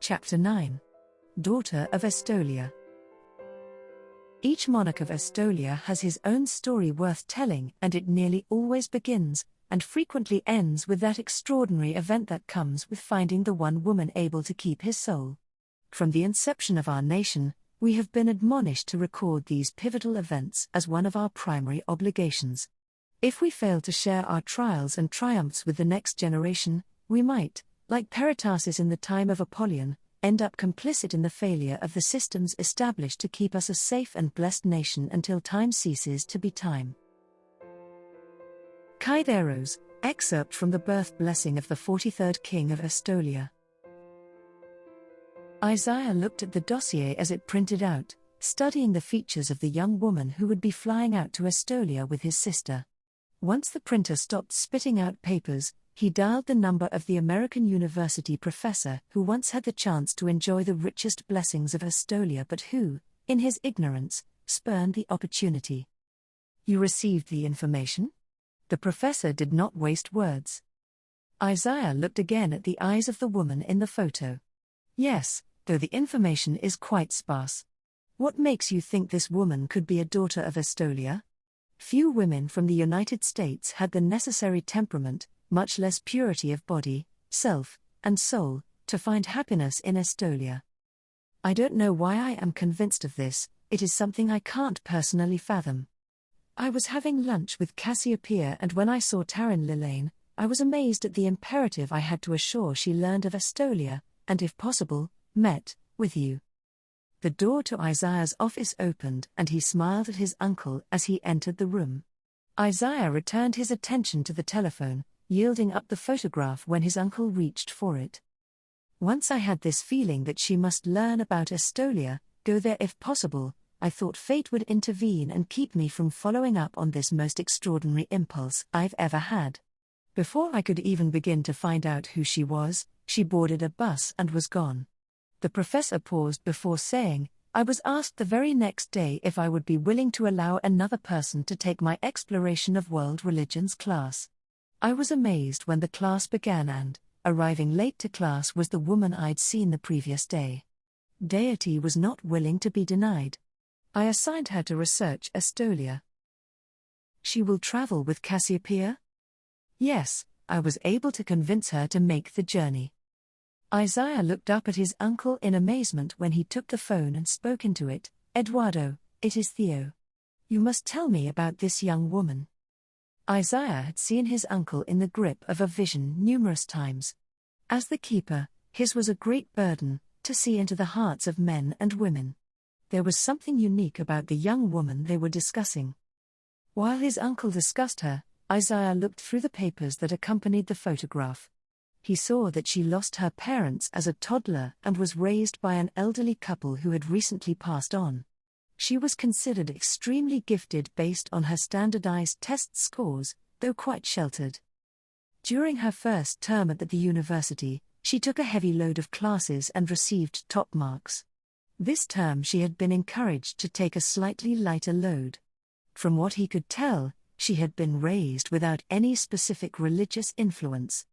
Chapter 9. Daughter of Estolia. Each monarch of Estolia has his own story worth telling, and it nearly always begins, and frequently ends, with that extraordinary event that comes with finding the one woman able to keep his soul. From the inception of our nation, we have been admonished to record these pivotal events as one of our primary obligations. If we fail to share our trials and triumphs with the next generation, we might, like Peritasis in the time of Apollyon, end up complicit in the failure of the systems established to keep us a safe and blessed nation until time ceases to be time. Kaitheros, excerpt from the birth blessing of the 43rd king of Estolia. Isaiah looked at the dossier as it printed out, studying the features of the young woman who would be flying out to Estolia with his sister. Once the printer stopped spitting out papers, he dialed the number of the American university professor who once had the chance to enjoy the richest blessings of Estolia but who, in his ignorance, spurned the opportunity. "You received the information?" The professor did not waste words. Isaiah looked again at the eyes of the woman in the photo. "Yes, though the information is quite sparse. What makes you think this woman could be a daughter of Estolia? Few women from the United States had the necessary temperament, much less purity of body, self, and soul, to find happiness in Estolia. I don't know why I am convinced of this, it is something I can't personally fathom. I was having lunch with Cassiopeia, and when I saw Taryn Lilane, I was amazed at the imperative I had to assure she learned of Estolia, and if possible, met with you." The door to Isaiah's office opened and he smiled at his uncle as he entered the room. Isaiah returned his attention to the telephone, yielding up the photograph when his uncle reached for it. "Once I had this feeling that she must learn about Estolia, go there if possible. I thought fate would intervene and keep me from following up on this most extraordinary impulse I've ever had. Before I could even begin to find out who she was, she boarded a bus and was gone." The professor paused before saying, "I was asked the very next day if I would be willing to allow another person to take my exploration of world religions class. I was amazed when the class began and, arriving late to class, was the woman I'd seen the previous day. Deity was not willing to be denied. I assigned her to research Estolia." "She will travel with Cassiopeia?" "Yes, I was able to convince her to make the journey." Isaiah looked up at his uncle in amazement when he took the phone and spoke into it. "Eduardo, it is Theo. You must tell me about this young woman." Isaiah had seen his uncle in the grip of a vision numerous times. As the keeper, his was a great burden, to see into the hearts of men and women. There was something unique about the young woman they were discussing. While his uncle discussed her, Isaiah looked through the papers that accompanied the photograph. He saw that she lost her parents as a toddler and was raised by an elderly couple who had recently passed on. She was considered extremely gifted based on her standardized test scores, though quite sheltered. During her first term at the university, she took a heavy load of classes and received top marks. This term she had been encouraged to take a slightly lighter load. From what he could tell, she had been raised without any specific religious influence.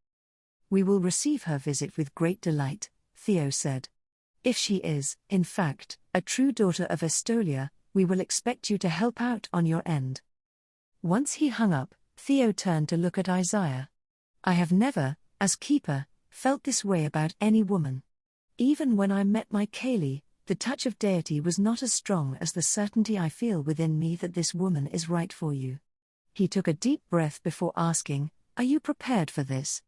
"We will receive her visit with great delight," Theo said. "If she is, in fact, a true daughter of Estolia, we will expect you to help out on your end." Once he hung up, Theo turned to look at Isaiah. "I have never, as keeper, felt this way about any woman. Even when I met my Kaylee, the touch of deity was not as strong as the certainty I feel within me that this woman is right for you." He took a deep breath before asking, "Are you prepared for this?"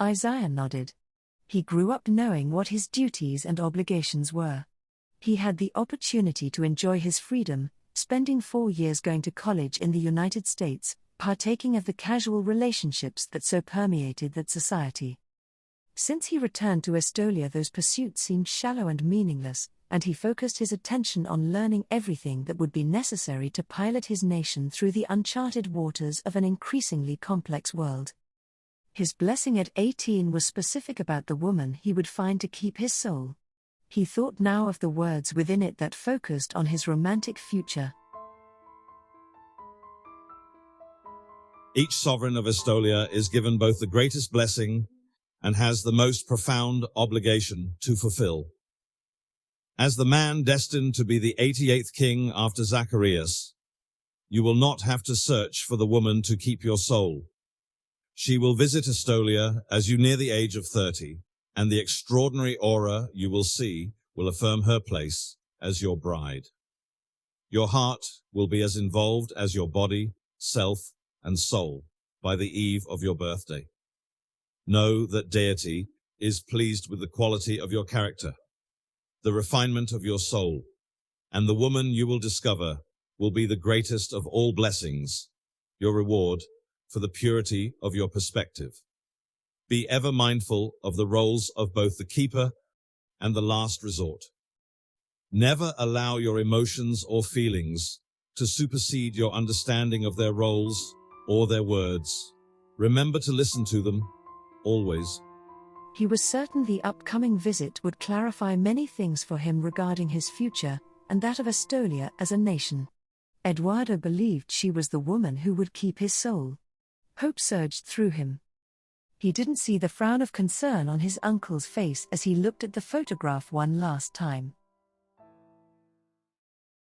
Isaiah nodded. He grew up knowing what his duties and obligations were. He had the opportunity to enjoy his freedom, spending 4 years going to college in the United States, partaking of the casual relationships that so permeated that society. Since he returned to Estolia, those pursuits seemed shallow and meaningless, and he focused his attention on learning everything that would be necessary to pilot his nation through the uncharted waters of an increasingly complex world. His blessing at 18 was specific about the woman he would find to keep his soul. He thought now of the words within it that focused on his romantic future. Each sovereign of Estolia is given both the greatest blessing and has the most profound obligation to fulfill. As the man destined to be the 88th king after Zacharias, you will not have to search for the woman to keep your soul. She will visit Estolia as you near the age of 30, and the extraordinary aura you will see will affirm her place as your bride. Your heart will be as involved as your body, self, and soul by the eve of your birthday. Know that deity is pleased with the quality of your character, the refinement of your soul, and the woman you will discover will be the greatest of all blessings, your reward for the purity of your perspective. Be ever mindful of the roles of both the keeper and the last resort. Never allow your emotions or feelings to supersede your understanding of their roles or their words. Remember to listen to them, always. He was certain the upcoming visit would clarify many things for him regarding his future, and that of Estolia as a nation. Eduardo believed she was the woman who would keep his soul. Hope surged through him. He didn't see the frown of concern on his uncle's face as he looked at the photograph one last time.